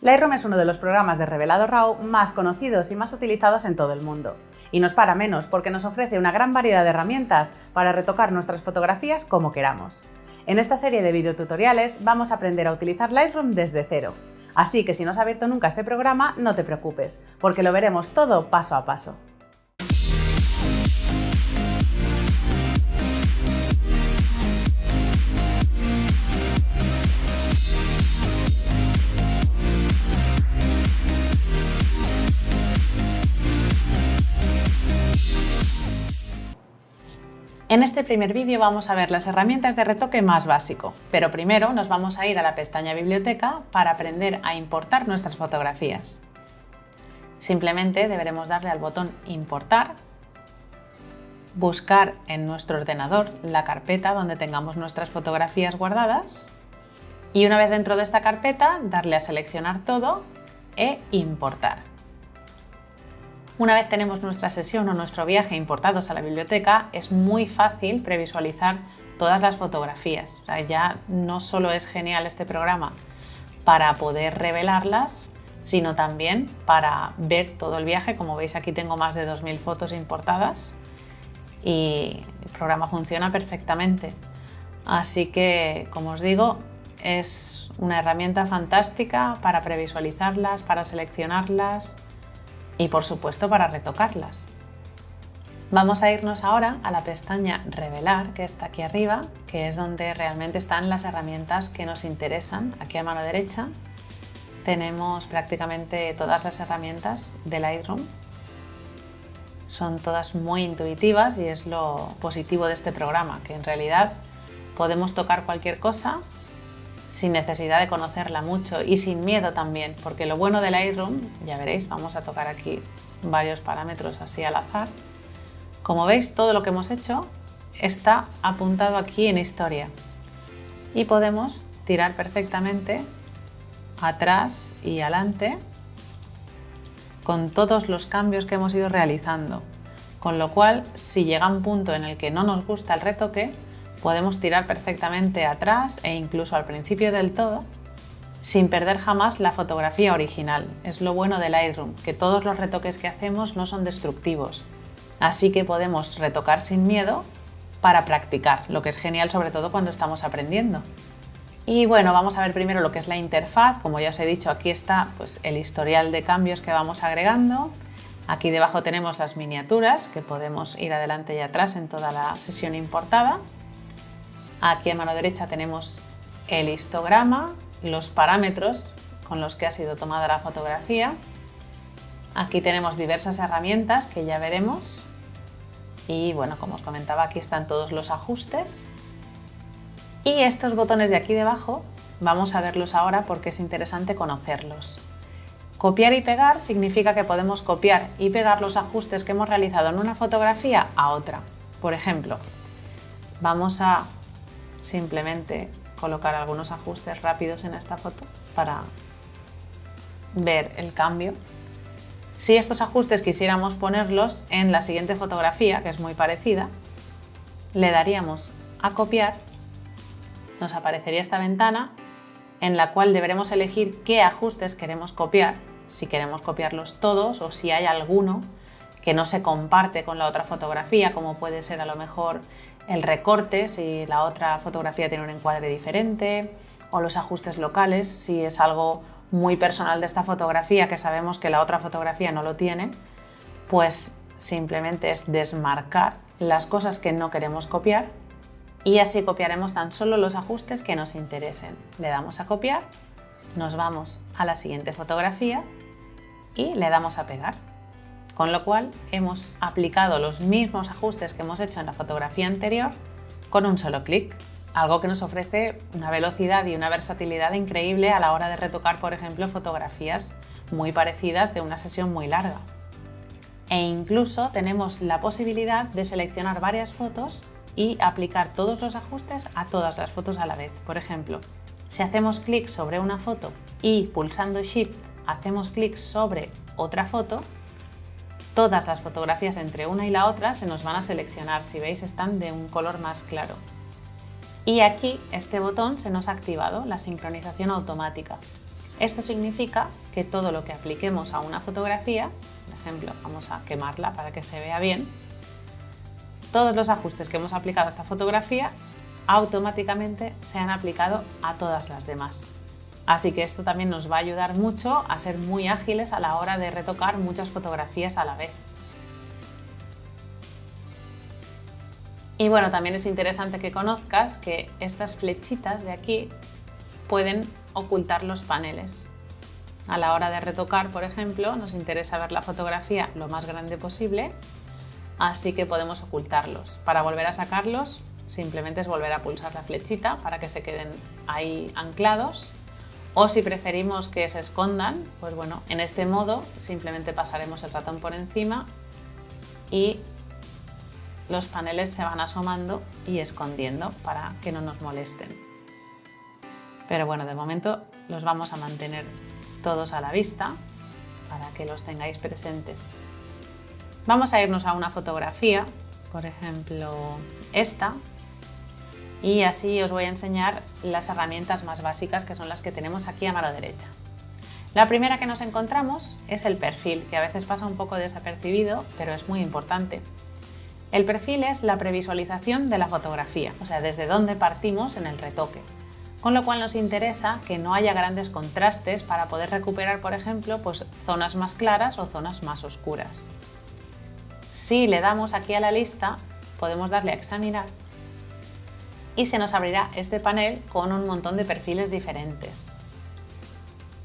Lightroom es uno de los programas de revelado RAW más conocidos y más utilizados en todo el mundo. Y nos para menos porque nos ofrece una gran variedad de herramientas para retocar nuestras fotografías como queramos. En esta serie de videotutoriales vamos a aprender a utilizar Lightroom desde cero. Así que si no has abierto nunca este programa, no te preocupes, porque lo veremos todo paso a paso. En este primer vídeo vamos a ver las herramientas de retoque más básico, pero primero nos vamos a ir a la pestaña Biblioteca para aprender a importar nuestras fotografías. Simplemente deberemos darle al botón Importar, buscar en nuestro ordenador la carpeta donde tengamos nuestras fotografías guardadas y una vez dentro de esta carpeta darle a seleccionar todo e importar. Una vez tenemos nuestra sesión o nuestro viaje importados a la biblioteca, es muy fácil previsualizar todas las fotografías. O sea, ya no solo es genial este programa para poder revelarlas, sino también para ver todo el viaje. Como veis, aquí tengo más de 2000 fotos importadas y el programa funciona perfectamente. Así que, como os digo, es una herramienta fantástica para previsualizarlas, para seleccionarlas y por supuesto para retocarlas. Vamos a irnos ahora a la pestaña Revelar, que está aquí arriba, que es donde realmente están las herramientas que nos interesan. Aquí a mano derecha tenemos prácticamente todas las herramientas de Lightroom. Son todas muy intuitivas y es lo positivo de este programa, que en realidad podemos tocar cualquier cosa sin necesidad de conocerla mucho y sin miedo también, porque lo bueno de Lightroom, ya veréis, vamos a tocar aquí varios parámetros así al azar. Como veis, todo lo que hemos hecho está apuntado aquí en Historia y podemos tirar perfectamente atrás y adelante con todos los cambios que hemos ido realizando, con lo cual, si llega un punto en el que no nos gusta el retoque, podemos tirar perfectamente atrás e incluso al principio del todo sin perder jamás la fotografía original. Es lo bueno de Lightroom, que todos los retoques que hacemos no son destructivos. Así que podemos retocar sin miedo para practicar, lo que es genial sobre todo cuando estamos aprendiendo. Y bueno, vamos a ver primero lo que es la interfaz. Como ya os he dicho, aquí está pues, el historial de cambios que vamos agregando. Aquí debajo tenemos las miniaturas, que podemos ir adelante y atrás en toda la sesión importada. Aquí a mano derecha tenemos el histograma, los parámetros con los que ha sido tomada la fotografía. Aquí tenemos diversas herramientas que ya veremos. Y bueno, como os comentaba, aquí están todos los ajustes. Y estos botones de aquí debajo vamos a verlos ahora porque es interesante conocerlos. Copiar y pegar significa que podemos copiar y pegar los ajustes que hemos realizado en una fotografía a otra. Por ejemplo, vamos a simplemente colocar algunos ajustes rápidos en esta foto para ver el cambio. Si estos ajustes quisiéramos ponerlos en la siguiente fotografía, que es muy parecida, le daríamos a copiar, nos aparecería esta ventana en la cual deberemos elegir qué ajustes queremos copiar, si queremos copiarlos todos o si hay alguno que no se comparte con la otra fotografía, como puede ser a lo mejor el recorte, si la otra fotografía tiene un encuadre diferente, o los ajustes locales, si es algo muy personal de esta fotografía que sabemos que la otra fotografía no lo tiene, pues simplemente es desmarcar las cosas que no queremos copiar y así copiaremos tan solo los ajustes que nos interesen. Le damos a copiar, nos vamos a la siguiente fotografía y le damos a pegar. Con lo cual hemos aplicado los mismos ajustes que hemos hecho en la fotografía anterior con un solo clic, algo que nos ofrece una velocidad y una versatilidad increíble a la hora de retocar, por ejemplo, fotografías muy parecidas de una sesión muy larga. E incluso tenemos la posibilidad de seleccionar varias fotos y aplicar todos los ajustes a todas las fotos a la vez. Por ejemplo, si hacemos clic sobre una foto y pulsando Shift hacemos clic sobre otra foto, todas las fotografías entre una y la otra se nos van a seleccionar. Si veis, están de un color más claro. Y aquí este botón se nos ha activado, la sincronización automática. Esto significa que todo lo que apliquemos a una fotografía, por ejemplo, vamos a quemarla para que se vea bien, todos los ajustes que hemos aplicado a esta fotografía automáticamente se han aplicado a todas las demás. Así que esto también nos va a ayudar mucho a ser muy ágiles a la hora de retocar muchas fotografías a la vez. Y bueno, también es interesante que conozcas que estas flechitas de aquí pueden ocultar los paneles. A la hora de retocar, por ejemplo, nos interesa ver la fotografía lo más grande posible, así que podemos ocultarlos. Para volver a sacarlos, simplemente es volver a pulsar la flechita para que se queden ahí anclados. O si preferimos que se escondan, pues bueno, en este modo simplemente pasaremos el ratón por encima y los paneles se van asomando y escondiendo para que no nos molesten. Pero bueno, de momento los vamos a mantener todos a la vista para que los tengáis presentes. Vamos a irnos a una fotografía, por ejemplo esta, y así os voy a enseñar las herramientas más básicas que son las que tenemos aquí a mano derecha. La primera que nos encontramos es el perfil, que a veces pasa un poco desapercibido, pero es muy importante. El perfil es la previsualización de la fotografía, o sea, desde dónde partimos en el retoque. Con lo cual nos interesa que no haya grandes contrastes para poder recuperar, por ejemplo, pues zonas más claras o zonas más oscuras. Si le damos aquí a la lista, podemos darle a examinar y se nos abrirá este panel con un montón de perfiles diferentes.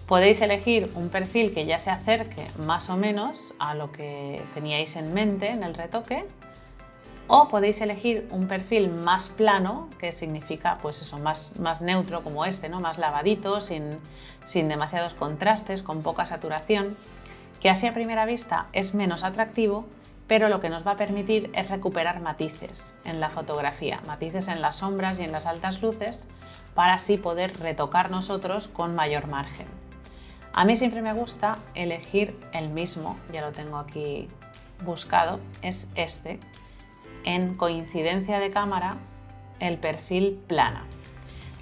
Podéis elegir un perfil que ya se acerque más o menos a lo que teníais en mente en el retoque, o podéis elegir un perfil más plano, que significa pues eso, más neutro como este, ¿no? Más lavadito, sin demasiados contrastes, con poca saturación, que así a primera vista es menos atractivo, pero lo que nos va a permitir es recuperar matices en la fotografía, matices en las sombras y en las altas luces, para así poder retocar nosotros con mayor margen. A mí siempre me gusta elegir el mismo, ya lo tengo aquí buscado, es este, en coincidencia de cámara, el perfil plana.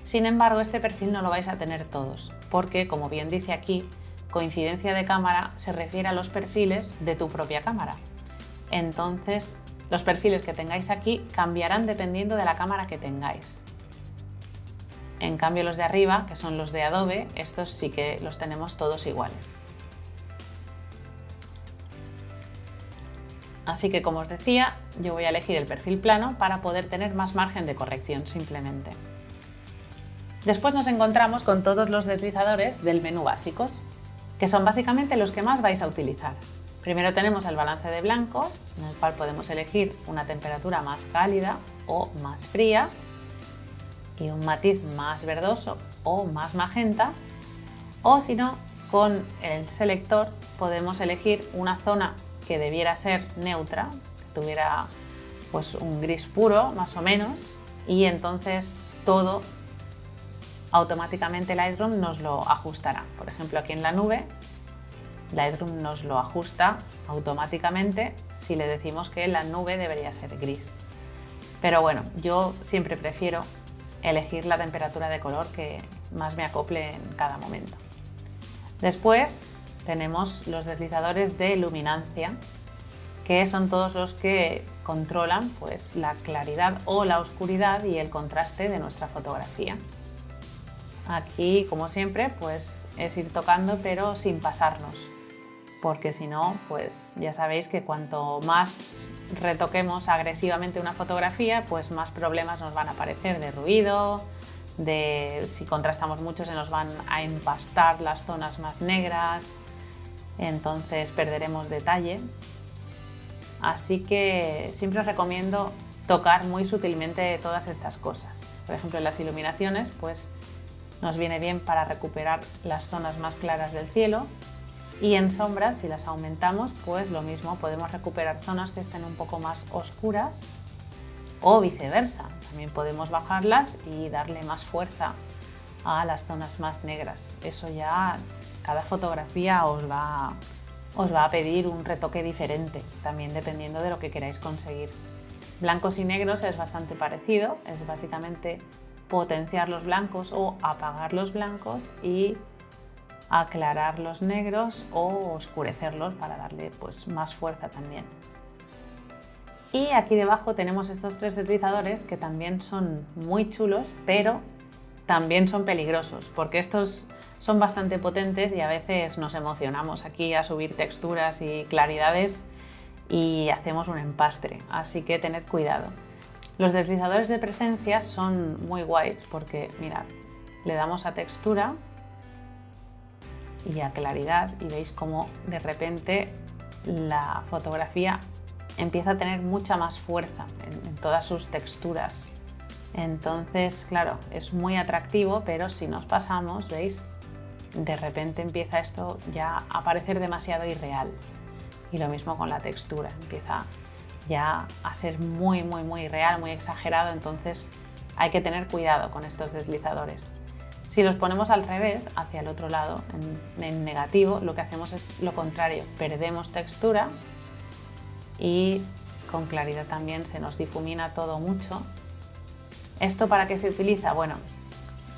Sin embargo, este perfil no lo vais a tener todos, porque como bien dice aquí, coincidencia de cámara se refiere a los perfiles de tu propia cámara. Entonces, los perfiles que tengáis aquí cambiarán dependiendo de la cámara que tengáis. En cambio, los de arriba, que son los de Adobe, estos sí que los tenemos todos iguales. Así que, como os decía, yo voy a elegir el perfil plano para poder tener más margen de corrección simplemente. Después nos encontramos con todos los deslizadores del menú básicos, que son básicamente los que más vais a utilizar. Primero tenemos el balance de blancos, en el cual podemos elegir una temperatura más cálida o más fría y un matiz más verdoso o más magenta, o si no, con el selector podemos elegir una zona que debiera ser neutra, que tuviera pues un gris puro más o menos, y entonces todo automáticamente Lightroom nos lo ajustará. Por ejemplo, aquí en la nube, Lightroom nos lo ajusta automáticamente si le decimos que la nube debería ser gris. Pero bueno, yo siempre prefiero elegir la temperatura de color que más me acople en cada momento. Después tenemos los deslizadores de luminancia, que son todos los que controlan pues, la claridad o la oscuridad y el contraste de nuestra fotografía. Aquí, como siempre, pues es ir tocando pero sin pasarnos, porque si no, pues ya sabéis que cuanto más retoquemos agresivamente una fotografía, pues más problemas nos van a aparecer de ruido, si contrastamos mucho se nos van a empastar las zonas más negras, entonces perderemos detalle. Así que siempre os recomiendo tocar muy sutilmente todas estas cosas. Por ejemplo, en las iluminaciones, pues nos viene bien para recuperar las zonas más claras del cielo, y en sombras, si las aumentamos, pues lo mismo, podemos recuperar zonas que estén un poco más oscuras o viceversa. También podemos bajarlas y darle más fuerza a las zonas más negras. Eso ya cada fotografía os va a pedir un retoque diferente, también dependiendo de lo que queráis conseguir. Blancos y negros es bastante parecido, es básicamente potenciar los blancos o apagar los blancos y aclarar los negros o oscurecerlos para darle pues más fuerza también. Y aquí debajo tenemos estos 3 deslizadores que también son muy chulos, pero también son peligrosos, porque estos son bastante potentes y a veces nos emocionamos aquí a subir texturas y claridades y hacemos un empastre, así que tened cuidado. Los deslizadores de presencia son muy guays porque, mirad, le damos a textura y a claridad y veis cómo de repente la fotografía empieza a tener mucha más fuerza en todas sus texturas. Entonces, claro, es muy atractivo, pero si nos pasamos, ¿veis? De repente empieza esto ya a parecer demasiado irreal. Y lo mismo con la textura, empieza ya a ser muy real, muy exagerado, entonces hay que tener cuidado con estos deslizadores. Si los ponemos al revés, hacia el otro lado, en negativo, lo que hacemos es lo contrario, perdemos textura y con claridad también se nos difumina todo mucho. ¿Esto para qué se utiliza? Bueno,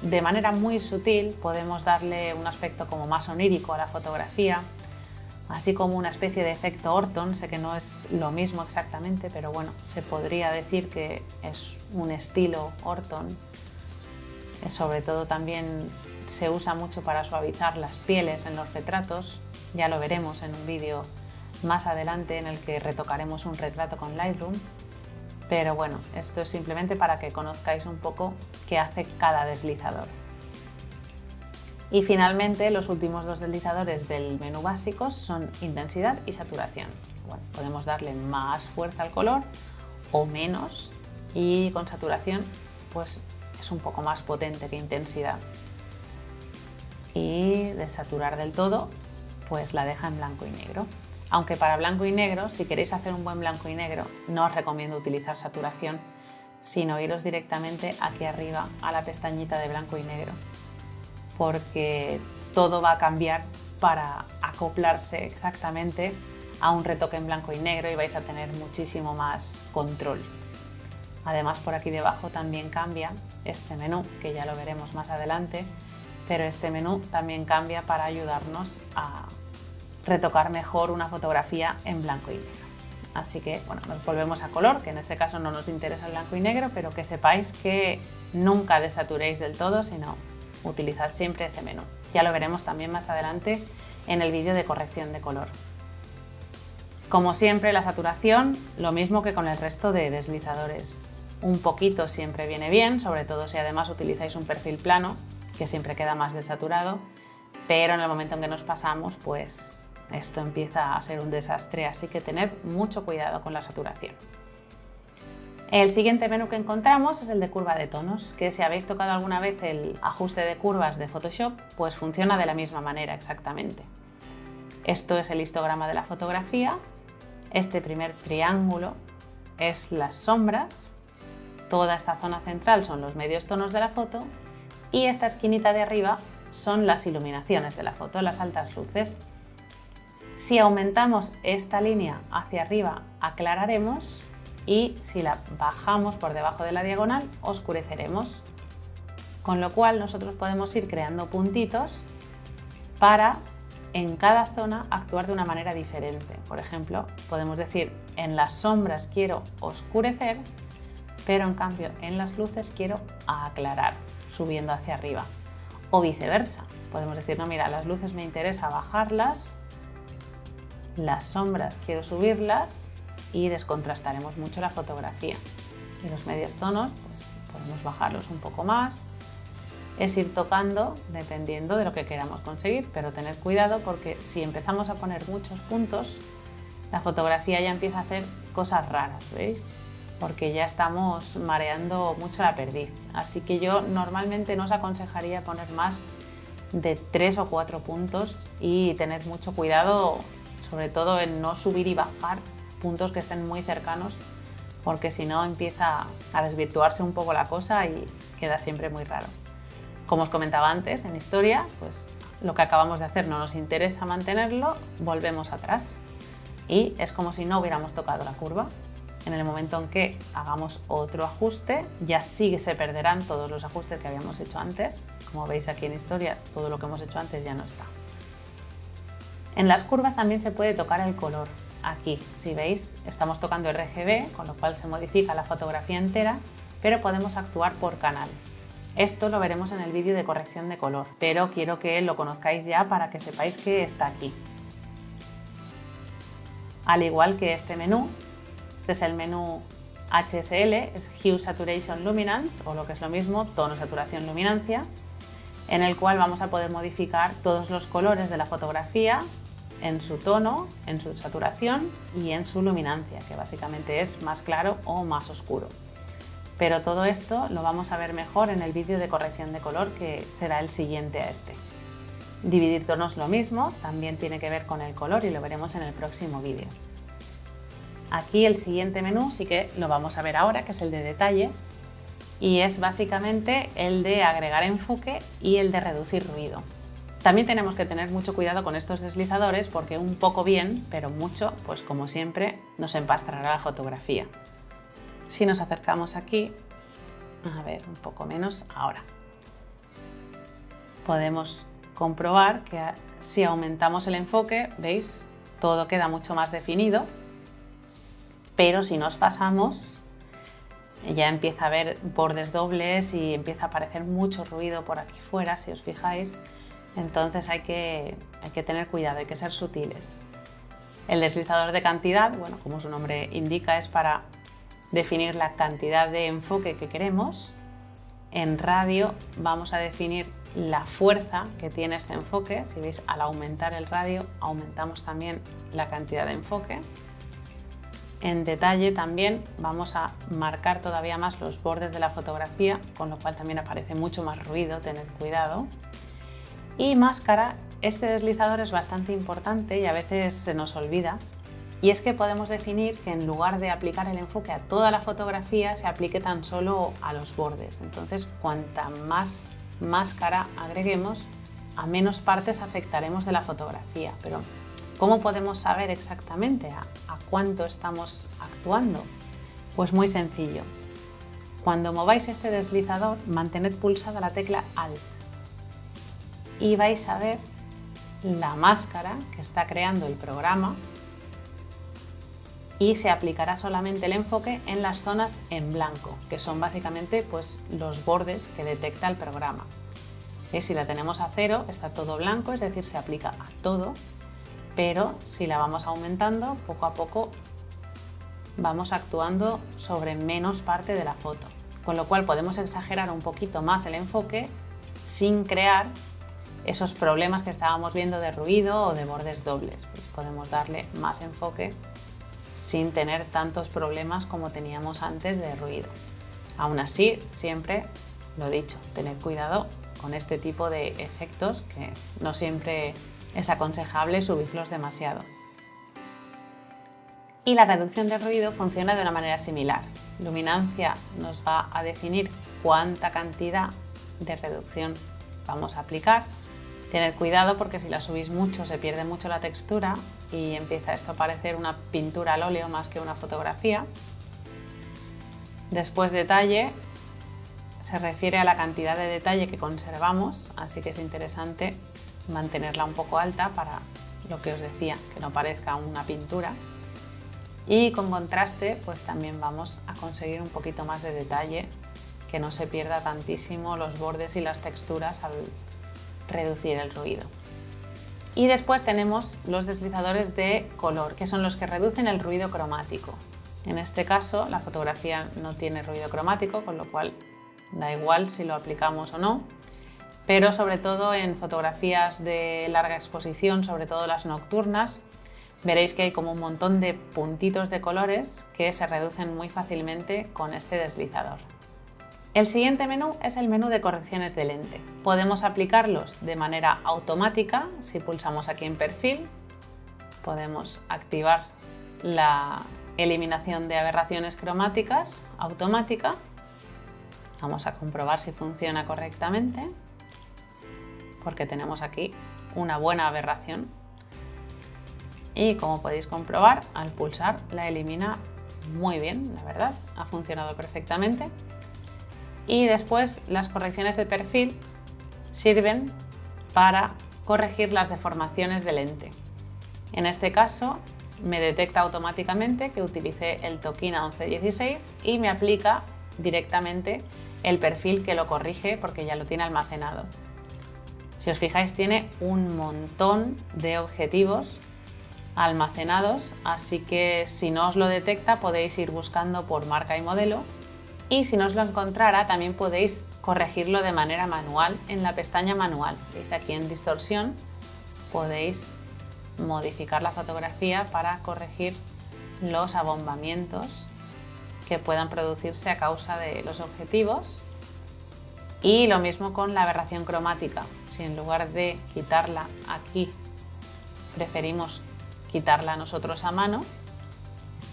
de manera muy sutil podemos darle un aspecto como más onírico a la fotografía, así como una especie de efecto Orton. Sé que no es lo mismo exactamente, pero bueno, se podría decir que es un estilo Orton. Sobre todo también se usa mucho para suavizar las pieles en los retratos, ya lo veremos en un vídeo más adelante en el que retocaremos un retrato con Lightroom, pero bueno, esto es simplemente para que conozcáis un poco qué hace cada deslizador. Y finalmente los últimos 2 deslizadores del menú básicos son intensidad y saturación. Bueno, podemos darle más fuerza al color o menos, y con saturación pues es un poco más potente que intensidad. Y desaturar del todo pues la deja en blanco y negro. Aunque para blanco y negro, si queréis hacer un buen blanco y negro, no os recomiendo utilizar saturación, sino iros directamente aquí arriba a la pestañita de blanco y negro, porque todo va a cambiar para acoplarse exactamente a un retoque en blanco y negro y vais a tener muchísimo más control. Además, por aquí debajo también cambia este menú, que ya lo veremos más adelante, pero este menú también cambia para ayudarnos a retocar mejor una fotografía en blanco y negro. Así que, bueno, nos volvemos a color, que en este caso no nos interesa el blanco y negro, pero que sepáis que nunca desaturéis del todo, sino utilizad siempre ese menú. Ya lo veremos también más adelante en el vídeo de corrección de color. Como siempre, la saturación, lo mismo que con el resto de deslizadores. Un poquito siempre viene bien, sobre todo si además utilizáis un perfil plano, que siempre queda más desaturado, pero en el momento en que nos pasamos, pues esto empieza a ser un desastre, así que tened mucho cuidado con la saturación. El siguiente menú que encontramos es el de curva de tonos, que si habéis tocado alguna vez el ajuste de curvas de Photoshop, pues funciona de la misma manera exactamente. Esto es el histograma de la fotografía, este primer triángulo es las sombras, toda esta zona central son los medios tonos de la foto y esta esquinita de arriba son las iluminaciones de la foto, las altas luces. Si aumentamos esta línea hacia arriba, aclararemos, y si la bajamos por debajo de la diagonal, oscureceremos. Con lo cual nosotros podemos ir creando puntitos para en cada zona actuar de una manera diferente. Por ejemplo, podemos decir en las sombras quiero oscurecer, pero en cambio en las luces quiero aclarar, subiendo hacia arriba. O viceversa, podemos decir, no, mira, las luces me interesa bajarlas, las sombras quiero subirlas, y descontrastaremos mucho la fotografía. Y los medios tonos, pues podemos bajarlos un poco más. Es ir tocando dependiendo de lo que queramos conseguir, pero tened cuidado porque si empezamos a poner muchos puntos, la fotografía ya empieza a hacer cosas raras, ¿veis? Porque ya estamos mareando mucho la perdiz. Así que yo normalmente no os aconsejaría poner más de 3 o 4 puntos y tener mucho cuidado, sobre todo en no subir y bajar puntos que estén muy cercanos, porque si no empieza a desvirtuarse un poco la cosa y queda siempre muy raro. Como os comentaba antes, en historia, pues lo que acabamos de hacer no nos interesa mantenerlo, volvemos atrás y es como si no hubiéramos tocado la curva. En el momento en que hagamos otro ajuste, ya sí se perderán todos los ajustes que habíamos hecho antes. Como veis aquí en historia, todo lo que hemos hecho antes ya no está. En las curvas también se puede tocar el color. Aquí, si veis, estamos tocando RGB, con lo cual se modifica la fotografía entera, pero podemos actuar por canal. Esto lo veremos en el vídeo de corrección de color, pero quiero que lo conozcáis ya para que sepáis que está aquí. Al igual que este menú, este es el menú HSL, es Hue, Saturation, Luminance, o lo que es lo mismo, tono, saturación, luminancia, en el cual vamos a poder modificar todos los colores de la fotografía en su tono, en su saturación y en su luminancia, que básicamente es más claro o más oscuro. Pero todo esto lo vamos a ver mejor en el vídeo de corrección de color, que será el siguiente a este. Dividir tonos lo mismo, también tiene que ver con el color y lo veremos en el próximo vídeo. Aquí el siguiente menú sí que lo vamos a ver ahora, que es el de detalle, y es básicamente el de agregar enfoque y el de reducir ruido. También tenemos que tener mucho cuidado con estos deslizadores porque un poco bien, pero mucho, pues como siempre, nos empastrará la fotografía. Si nos acercamos aquí, a ver, un poco menos ahora, podemos comprobar que si aumentamos el enfoque, ¿veis? Todo queda mucho más definido, pero si nos pasamos, ya empieza a haber bordes dobles y empieza a aparecer mucho ruido por aquí fuera, si os fijáis. Entonces hay que tener cuidado, hay que ser sutiles. El deslizador de cantidad, bueno, como su nombre indica, es para definir la cantidad de enfoque que queremos. En radio vamos a definir la fuerza que tiene este enfoque. Si veis, al aumentar el radio, aumentamos también la cantidad de enfoque. En detalle también vamos a marcar todavía más los bordes de la fotografía, con lo cual también aparece mucho más ruido, tened cuidado. Y máscara, este deslizador es bastante importante y a veces se nos olvida, y es que podemos definir que en lugar de aplicar el enfoque a toda la fotografía, se aplique tan solo a los bordes. Entonces, cuanta más máscara agreguemos, a menos partes afectaremos de la fotografía. Pero ¿cómo podemos saber exactamente a cuánto estamos actuando? Pues muy sencillo. Cuando mováis este deslizador, mantened pulsada la tecla Alt y vais a ver la máscara que está creando el programa, y se aplicará solamente el enfoque en las zonas en blanco, que son básicamente pues, los bordes que detecta el programa. Si la tenemos a 0 está todo blanco, es decir, se aplica a todo, pero si la vamos aumentando, poco a poco vamos actuando sobre menos parte de la foto, con lo cual podemos exagerar un poquito más el enfoque sin crear esos problemas que estábamos viendo de ruido o de bordes dobles. Pues podemos darle más enfoque sin tener tantos problemas como teníamos antes de ruido. Aún así, siempre lo dicho, tened cuidado con este tipo de efectos, que no siempre es aconsejable subirlos demasiado. Y la reducción de ruido funciona de una manera similar. Luminancia nos va a definir cuánta cantidad de reducción vamos a aplicar. Tened cuidado porque si la subís mucho se pierde mucho la textura y empieza esto a parecer una pintura al óleo más que una fotografía. Después detalle se refiere a la cantidad de detalle que conservamos, así que es interesante mantenerla un poco alta para lo que os decía, que no parezca una pintura. Y con contraste pues también vamos a conseguir un poquito más de detalle, que no se pierda tantísimo los bordes y las texturas al reducir el ruido. Y después tenemos los deslizadores de color, que son los que reducen el ruido cromático. En este caso la fotografía no tiene ruido cromático, con lo cual da igual si lo aplicamos o no, pero sobre todo en fotografías de larga exposición, sobre todo las nocturnas, veréis que hay como un montón de puntitos de colores que se reducen muy fácilmente con este deslizador. El siguiente menú es el menú de correcciones de lente. Podemos aplicarlos de manera automática. Si pulsamos aquí en perfil, podemos activar la eliminación de aberraciones cromáticas automática. Vamos a comprobar si funciona correctamente, porque tenemos aquí una buena aberración. Y como podéis comprobar, al pulsar la elimina muy bien, la verdad, ha funcionado perfectamente. Y después las correcciones de perfil sirven para corregir las deformaciones de lente. En este caso me detecta automáticamente que utilicé el Tokina 1116 y me aplica directamente el perfil que lo corrige porque ya lo tiene almacenado. Si os fijáis, tiene un montón de objetivos almacenados, así que si no os lo detecta podéis ir buscando por marca y modelo, y si no os lo encontrara también podéis corregirlo de manera manual en la pestaña manual. Veis aquí en distorsión podéis modificar la fotografía para corregir los abombamientos que puedan producirse a causa de los objetivos. Y lo mismo con la aberración cromática. Si en lugar de quitarla aquí preferimos quitarla nosotros a mano,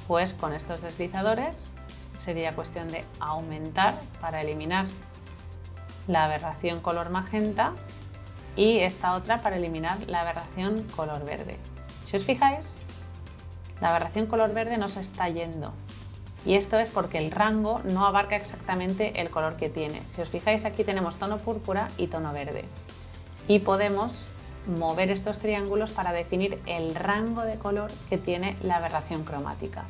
pues con estos deslizadores sería cuestión de aumentar para eliminar la aberración color magenta y esta otra para eliminar la aberración color verde. Si os fijáis, la aberración color verde no se está yendo. Y esto es porque el rango no abarca exactamente el color que tiene. Si os fijáis, aquí tenemos tono púrpura y tono verde. Y podemos mover estos triángulos para definir el rango de color que tiene la aberración cromática.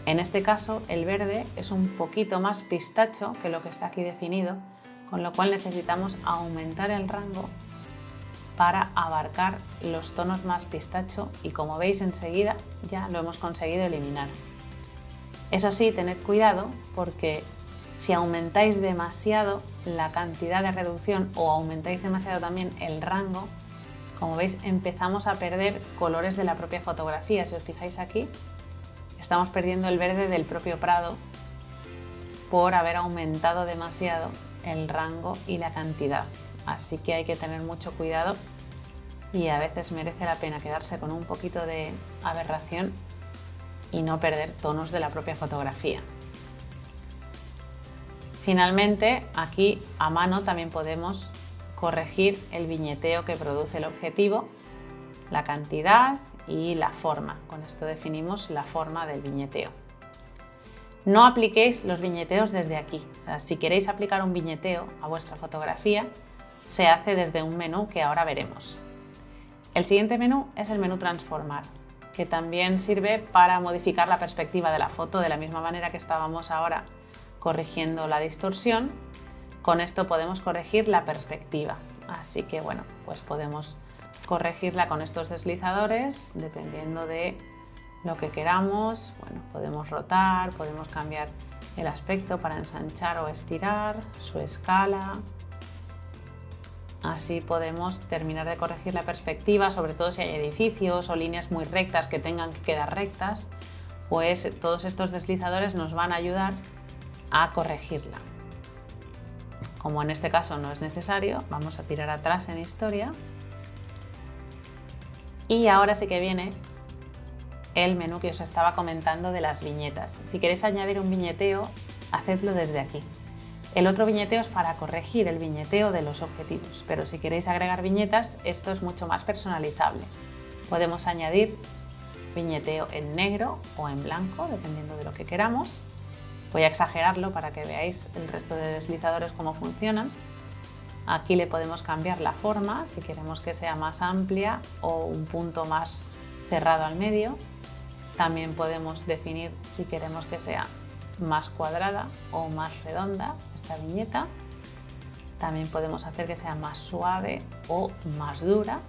En este caso, el verde es un poquito más pistacho que lo que está aquí definido, con lo cual necesitamos aumentar el rango para abarcar los tonos más pistacho y, como veis, enseguida ya lo hemos conseguido eliminar. Eso sí, tened cuidado porque si aumentáis demasiado la cantidad de reducción o aumentáis demasiado también el rango, como veis empezamos a perder colores de la propia fotografía. Si os fijáis aquí, estamos perdiendo el verde del propio prado por haber aumentado demasiado el rango y la cantidad. Así que hay que tener mucho cuidado y a veces merece la pena quedarse con un poquito de aberración y no perder tonos de la propia fotografía. Finalmente, aquí a mano también podemos corregir el viñeteo que produce el objetivo, la cantidad y la forma. Con esto definimos la forma del viñeteo. No apliquéis los viñeteos desde aquí. O sea, si queréis aplicar un viñeteo a vuestra fotografía, se hace desde un menú que ahora veremos. El siguiente menú es el menú Transformar, que también sirve para modificar la perspectiva de la foto de la misma manera que estábamos ahora corrigiendo la distorsión. Con esto podemos corregir la perspectiva, así que bueno, pues podemos corregirla con estos deslizadores dependiendo de lo que queramos. Bueno, podemos rotar, podemos cambiar el aspecto para ensanchar o estirar, su escala. Así podemos terminar de corregir la perspectiva, sobre todo si hay edificios o líneas muy rectas que tengan que quedar rectas, pues todos estos deslizadores nos van a ayudar a corregirla. Como en este caso no es necesario, vamos a tirar atrás en historia. Y ahora sí que viene el menú que os estaba comentando de las viñetas. Si queréis añadir un viñeteo, hacedlo desde aquí. El otro viñeteo es para corregir el viñeteo de los objetivos, pero si queréis agregar viñetas, esto es mucho más personalizable. Podemos añadir viñeteo en negro o en blanco, dependiendo de lo que queramos. Voy a exagerarlo para que veáis el resto de deslizadores cómo funcionan. Aquí le podemos cambiar la forma, si queremos que sea más amplia o un punto más cerrado al medio. También podemos definir si queremos que sea más cuadrada o más redonda esta viñeta. También podemos hacer que sea más suave o más dura.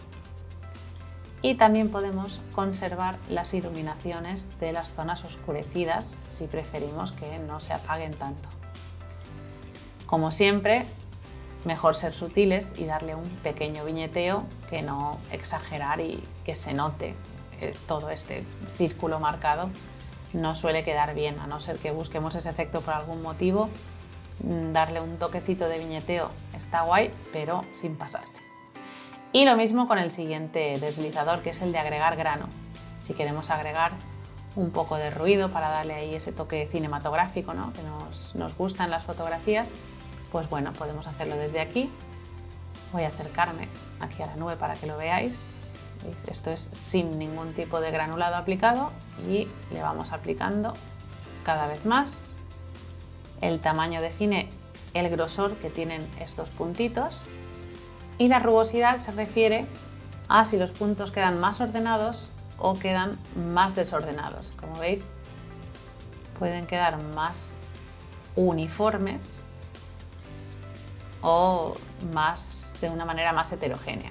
Y también podemos conservar las iluminaciones de las zonas oscurecidas si preferimos que no se apaguen tanto. Como siempre, mejor ser sutiles y darle un pequeño viñeteo que no exagerar y que se note todo este círculo marcado. No suele quedar bien, a no ser que busquemos ese efecto por algún motivo. Darle un toquecito de viñeteo está guay, pero sin pasarse. Y lo mismo con el siguiente deslizador, que es el de agregar grano. Si queremos agregar un poco de ruido para darle ahí ese toque cinematográfico, ¿no?, que nos gusta en las fotografías, pues bueno, podemos hacerlo desde aquí. Voy a acercarme aquí a la nube para que lo veáis. ¿Veis? Esto es sin ningún tipo de granulado aplicado y le vamos aplicando cada vez más. El tamaño define el grosor que tienen estos puntitos y la rugosidad se refiere a si los puntos quedan más ordenados o quedan más desordenados. Como veis, pueden quedar más uniformes o de una manera más heterogénea.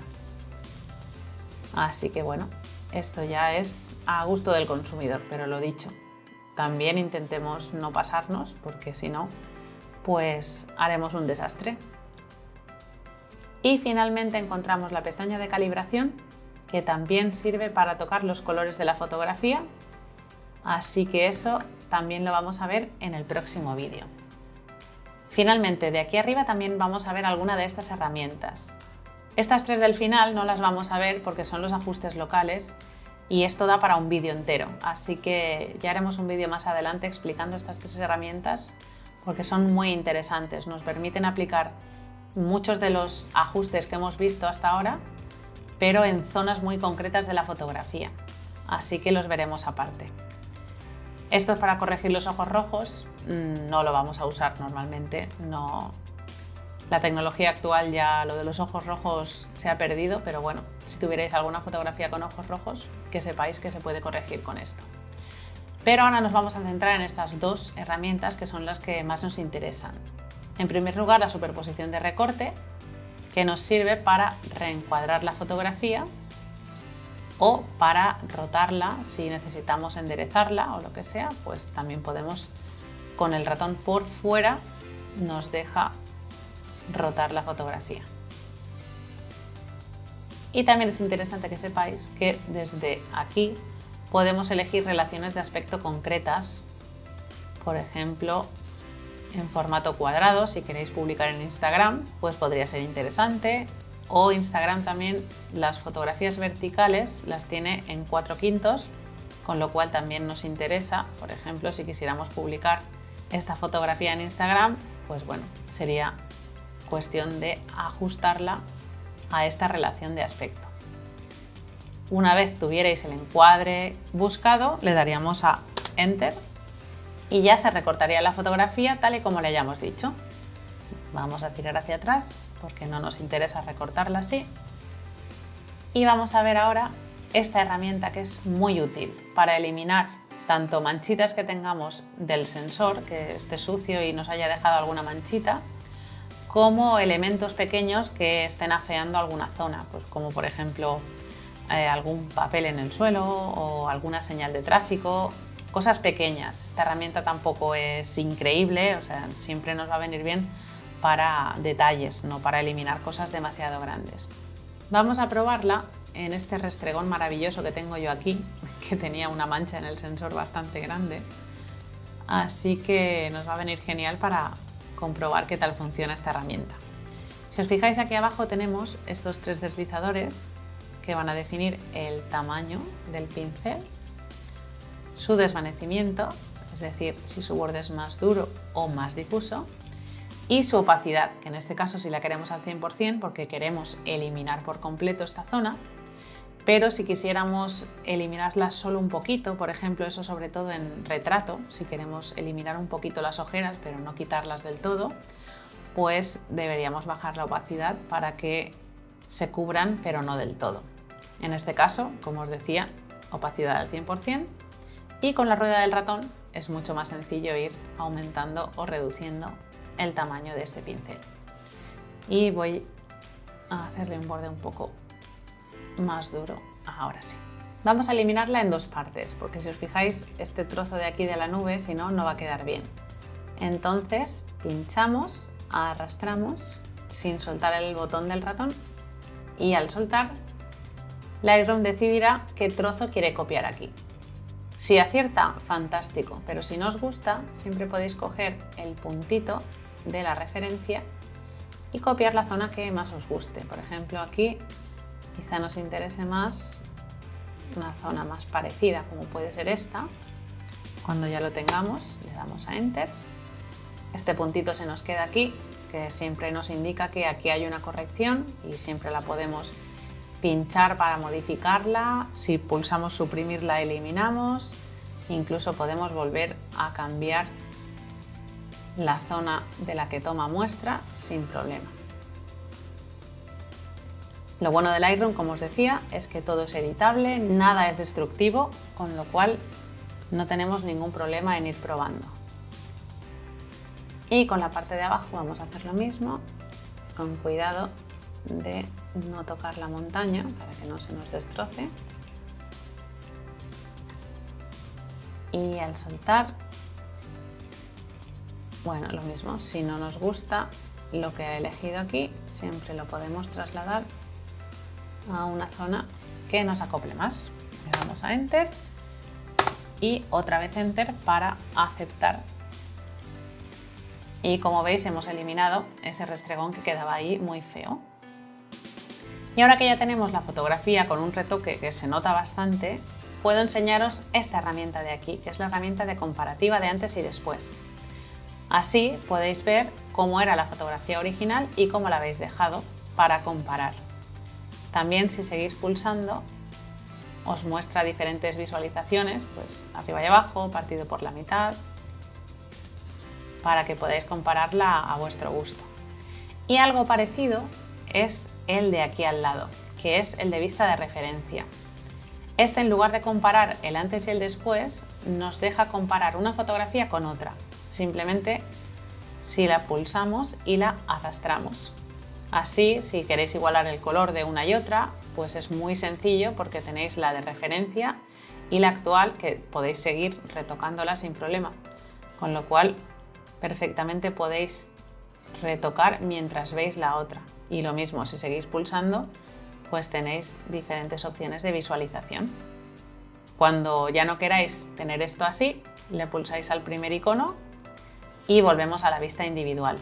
Así que bueno, esto ya es a gusto del consumidor, pero lo dicho, también intentemos no pasarnos, porque si no, pues haremos un desastre. Y finalmente encontramos la pestaña de calibración, que también sirve para tocar los colores de la fotografía, así que eso también lo vamos a ver en el próximo vídeo. Finalmente, de aquí arriba también vamos a ver alguna de estas herramientas. Estas tres del final no las vamos a ver porque son los ajustes locales y esto da para un vídeo entero, así que ya haremos un vídeo más adelante explicando estas tres herramientas porque son muy interesantes, nos permiten aplicar muchos de los ajustes que hemos visto hasta ahora, pero en zonas muy concretas de la fotografía, así que los veremos aparte. Esto es para corregir los ojos rojos, no lo vamos a usar normalmente, no. La tecnología actual ya lo de los ojos rojos se ha perdido, pero bueno, si tuvierais alguna fotografía con ojos rojos, que sepáis que se puede corregir con esto. Pero ahora nos vamos a centrar en estas dos herramientas que son las que más nos interesan. En primer lugar, la superposición de recorte, que nos sirve para reencuadrar la fotografía o para rotarla si necesitamos enderezarla o lo que sea, pues también podemos, con el ratón por fuera, nos deja rotar la fotografía. Y también es interesante que sepáis que desde aquí podemos elegir relaciones de aspecto concretas, por ejemplo, en formato cuadrado. Si queréis publicar en Instagram, pues podría ser interesante. O Instagram también las fotografías verticales las tiene en 4/5, con lo cual también nos interesa. Por ejemplo, si quisiéramos publicar esta fotografía en Instagram, pues bueno, sería cuestión de ajustarla a esta relación de aspecto. Una vez tuvierais el encuadre buscado, le daríamos a Enter y ya se recortaría la fotografía tal y como le hayamos dicho. Vamos a tirar hacia atrás porque no nos interesa recortarla así. Y vamos a ver ahora esta herramienta que es muy útil para eliminar tanto manchitas que tengamos del sensor, que esté sucio y nos haya dejado alguna manchita, como elementos pequeños que estén afeando alguna zona, pues como por ejemplo algún papel en el suelo o alguna señal de tráfico, cosas pequeñas. Esta herramienta tampoco es increíble, o sea, siempre nos va a venir bien para detalles, no para eliminar cosas demasiado grandes. Vamos a probarla en este restregón maravilloso que tengo yo aquí, que tenía una mancha en el sensor bastante grande, así que nos va a venir genial para comprobar qué tal funciona esta herramienta. Si os fijáis, aquí abajo tenemos estos tres deslizadores que van a definir el tamaño del pincel, su desvanecimiento, es decir, si su borde es más duro o más difuso, y su opacidad, que en este caso si la queremos al 100% porque queremos eliminar por completo esta zona, pero si quisiéramos eliminarla solo un poquito, por ejemplo, eso sobre todo en retrato, si queremos eliminar un poquito las ojeras pero no quitarlas del todo, pues deberíamos bajar la opacidad para que se cubran pero no del todo. En este caso, como os decía, opacidad al 100%, y con la rueda del ratón es mucho más sencillo ir aumentando o reduciendo el tamaño de este pincel. Y voy a hacerle un borde un poco más duro, ahora sí. Vamos a eliminarla en dos partes, porque si os fijáis, este trozo de aquí de la nube, si no, no va a quedar bien. Entonces, pinchamos, arrastramos sin soltar el botón del ratón y al soltar, Lightroom decidirá qué trozo quiere copiar aquí. Si acierta, fantástico, pero si no os gusta, siempre podéis coger el puntito de la referencia y copiar la zona que más os guste. Por ejemplo, aquí quizá nos interese más una zona más parecida, como puede ser esta. Cuando ya lo tengamos, le damos a Enter. Este puntito se nos queda aquí, que siempre nos indica que aquí hay una corrección y siempre la podemos pinchar para modificarla. Si pulsamos suprimir, la eliminamos. Incluso podemos volver a cambiar la zona de la que toma muestra sin problema. Lo bueno del Lightroom, como os decía, es que todo es editable, nada es destructivo, con lo cual no tenemos ningún problema en ir probando. Y con la parte de abajo vamos a hacer lo mismo, con cuidado de no tocar la montaña para que no se nos destroce. Y al soltar, bueno, lo mismo, si no nos gusta lo que he elegido aquí, siempre lo podemos trasladar a una zona que nos acople más. Le damos a Enter y otra vez Enter para aceptar. Y como veis, hemos eliminado ese restregón que quedaba ahí muy feo. Y ahora que ya tenemos la fotografía con un retoque que se nota bastante, puedo enseñaros esta herramienta de aquí, que es la herramienta de comparativa de antes y después. Así podéis ver cómo era la fotografía original y cómo la habéis dejado para comparar. También, si seguís pulsando, os muestra diferentes visualizaciones, pues arriba y abajo, partido por la mitad, para que podáis compararla a vuestro gusto. Y algo parecido es el de aquí al lado, que es el de vista de referencia. Este, en lugar de comparar el antes y el después, nos deja comparar una fotografía con otra, simplemente si la pulsamos y la arrastramos. Así, si queréis igualar el color de una y otra, pues es muy sencillo porque tenéis la de referencia y la actual, que podéis seguir retocándola sin problema, con lo cual perfectamente podéis retocar mientras veis la otra. Y lo mismo, si seguís pulsando, pues tenéis diferentes opciones de visualización. Cuando ya no queráis tener esto así, le pulsáis al primer icono y volvemos a la vista individual.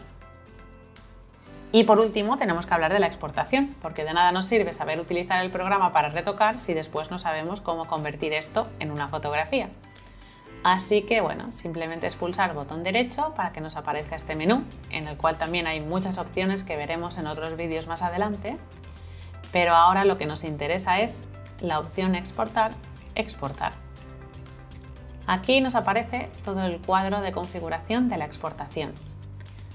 Y por último, tenemos que hablar de la exportación, porque de nada nos sirve saber utilizar el programa para retocar si después no sabemos cómo convertir esto en una fotografía. Así que bueno, simplemente es pulsar botón derecho para que nos aparezca este menú, en el cual también hay muchas opciones que veremos en otros vídeos más adelante. Pero ahora lo que nos interesa es la opción exportar, exportar. Aquí nos aparece todo el cuadro de configuración de la exportación.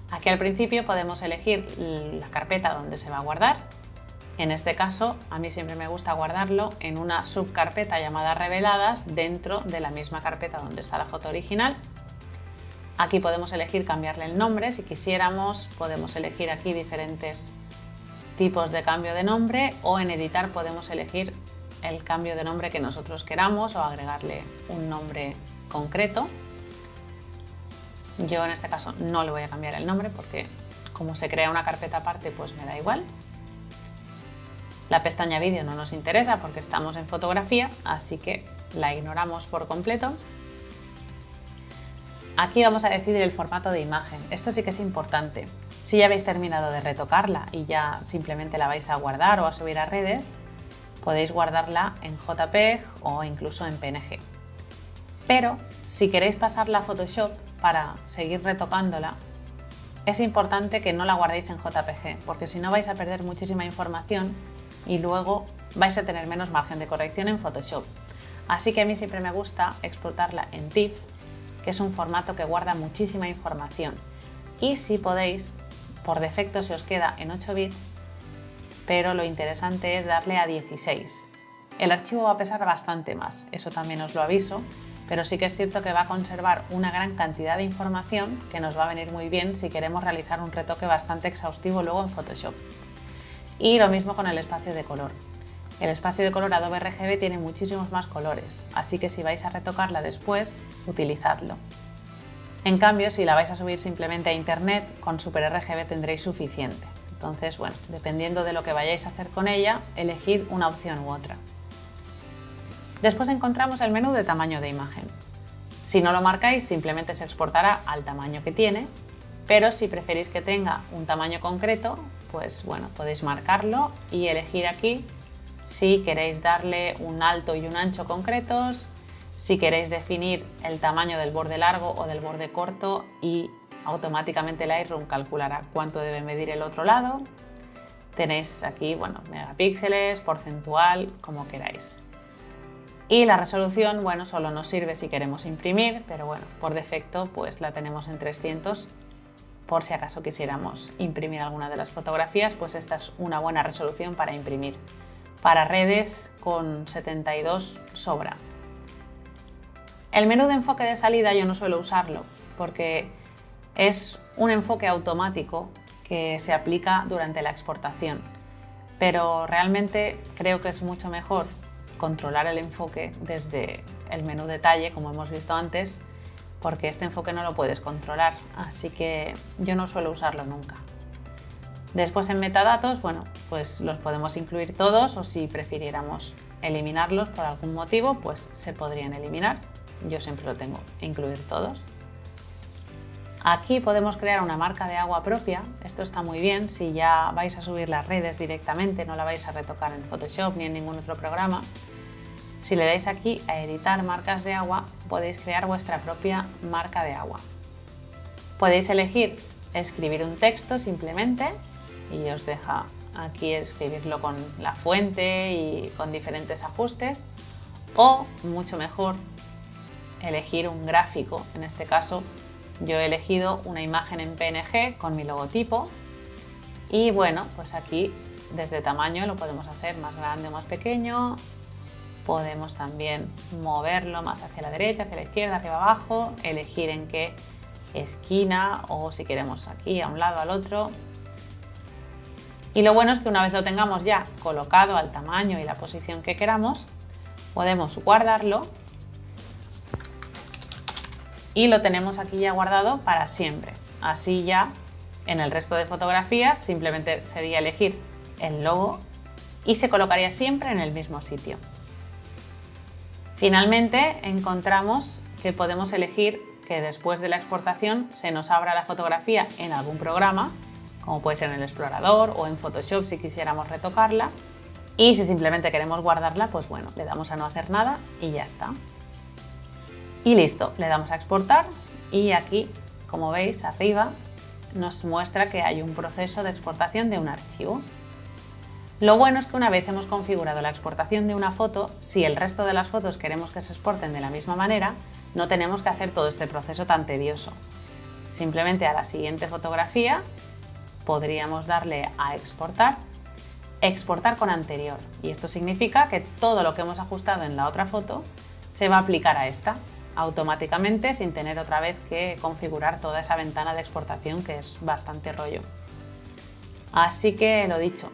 Aquí al principio podemos elegir la carpeta donde se va a guardar. En este caso, a mí siempre me gusta guardarlo en una subcarpeta llamada Reveladas dentro de la misma carpeta donde está la foto original. Aquí podemos elegir cambiarle el nombre si quisiéramos, podemos elegir aquí diferentes tipos de cambio de nombre o en editar podemos elegir el cambio de nombre que nosotros queramos o agregarle un nombre concreto. Yo en este caso no le voy a cambiar el nombre porque como se crea una carpeta aparte pues me da igual. La pestaña vídeo no nos interesa porque estamos en fotografía, así que la ignoramos por completo. Aquí vamos a decidir el formato de imagen. Esto sí que es importante. Si ya habéis terminado de retocarla y ya simplemente la vais a guardar o a subir a redes, podéis guardarla en JPEG o incluso en PNG. Pero si queréis pasarla a Photoshop para seguir retocándola, es importante que no la guardéis en JPG, porque si no vais a perder muchísima información y luego vais a tener menos margen de corrección en Photoshop. Así que a mí siempre me gusta exportarla en TIFF, que es un formato que guarda muchísima información. Y si podéis, por defecto se os queda en 8 bits, pero lo interesante es darle a 16. El archivo va a pesar bastante más, eso también os lo aviso, pero sí que es cierto que va a conservar una gran cantidad de información que nos va a venir muy bien si queremos realizar un retoque bastante exhaustivo luego en Photoshop. Y lo mismo con el espacio de color. El espacio de color Adobe RGB tiene muchísimos más colores, así que si vais a retocarla después, utilizadlo. En cambio, si la vais a subir simplemente a internet, con Super RGB tendréis suficiente. Entonces, bueno, dependiendo de lo que vayáis a hacer con ella, elegid una opción u otra. Después encontramos el menú de tamaño de imagen. Si no lo marcáis, simplemente se exportará al tamaño que tiene, pero si preferís que tenga un tamaño concreto, pues bueno, podéis marcarlo y elegir aquí si queréis darle un alto y un ancho concretos, si queréis definir el tamaño del borde largo o del borde corto y automáticamente Lightroom calculará cuánto debe medir el otro lado. Tenéis aquí, bueno, megapíxeles, porcentual, como queráis. Y la resolución, bueno, solo nos sirve si queremos imprimir, pero bueno, por defecto pues la tenemos en 300 por si acaso quisiéramos imprimir alguna de las fotografías, pues esta es una buena resolución para imprimir. Para redes con 72 sobra. El menú de enfoque de salida yo no suelo usarlo porque es un enfoque automático que se aplica durante la exportación, pero realmente creo que es mucho mejor controlar el enfoque desde el menú detalle, como hemos visto antes, porque este enfoque no lo puedes controlar, así que yo no suelo usarlo nunca. Después en metadatos, bueno, pues los podemos incluir todos, o si prefiriéramos eliminarlos por algún motivo, pues se podrían eliminar. Yo siempre lo tengo, incluir todos. Aquí podemos crear una marca de agua propia. Esto está muy bien si ya vais a subir las redes directamente, no la vais a retocar en Photoshop ni en ningún otro programa. Si le dais aquí a editar marcas de agua, podéis crear vuestra propia marca de agua. Podéis elegir escribir un texto simplemente y os deja aquí escribirlo con la fuente y con diferentes ajustes, o mucho mejor elegir un gráfico. En este caso yo he elegido una imagen en PNG con mi logotipo y bueno, pues aquí desde tamaño lo podemos hacer más grande o más pequeño. Podemos también moverlo más hacia la derecha, hacia la izquierda, arriba abajo, elegir en qué esquina o si queremos aquí a un lado, al otro. Y lo bueno es que una vez lo tengamos ya colocado al tamaño y la posición que queramos, podemos guardarlo y lo tenemos aquí ya guardado para siempre. Así ya en el resto de fotografías simplemente sería elegir el logo y se colocaría siempre en el mismo sitio. Finalmente encontramos que podemos elegir que después de la exportación se nos abra la fotografía en algún programa, como puede ser en el explorador o en Photoshop si quisiéramos retocarla. Y si simplemente queremos guardarla, pues bueno, le damos a no hacer nada y ya está. Y listo, le damos a exportar y aquí, como veis arriba, nos muestra que hay un proceso de exportación de un archivo. Lo bueno es que una vez hemos configurado la exportación de una foto, si el resto de las fotos queremos que se exporten de la misma manera, no tenemos que hacer todo este proceso tan tedioso. Simplemente a la siguiente fotografía podríamos darle a exportar, exportar con anterior, y esto significa que todo lo que hemos ajustado en la otra foto se va a aplicar a esta automáticamente sin tener otra vez que configurar toda esa ventana de exportación, que es bastante rollo. Así que lo dicho,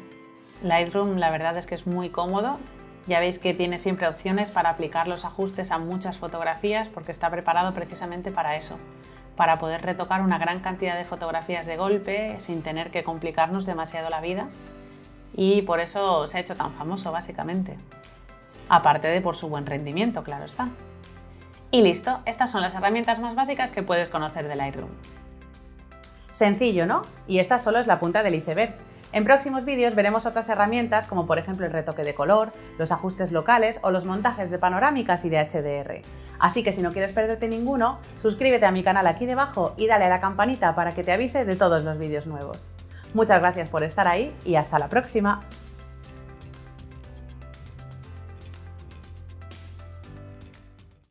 Lightroom la verdad es que es muy cómodo. Ya veis que tiene siempre opciones para aplicar los ajustes a muchas fotografías porque está preparado precisamente para eso, para poder retocar una gran cantidad de fotografías de golpe sin tener que complicarnos demasiado la vida, y por eso se ha hecho tan famoso básicamente. Aparte de por su buen rendimiento, claro está. Y listo, estas son las herramientas más básicas que puedes conocer de Lightroom. Sencillo, ¿no? Y esta solo es la punta del iceberg. En próximos vídeos veremos otras herramientas como por ejemplo el retoque de color, los ajustes locales o los montajes de panorámicas y de HDR. Así que si no quieres perderte ninguno, suscríbete a mi canal aquí debajo y dale a la campanita para que te avise de todos los vídeos nuevos. Muchas gracias por estar ahí y hasta la próxima.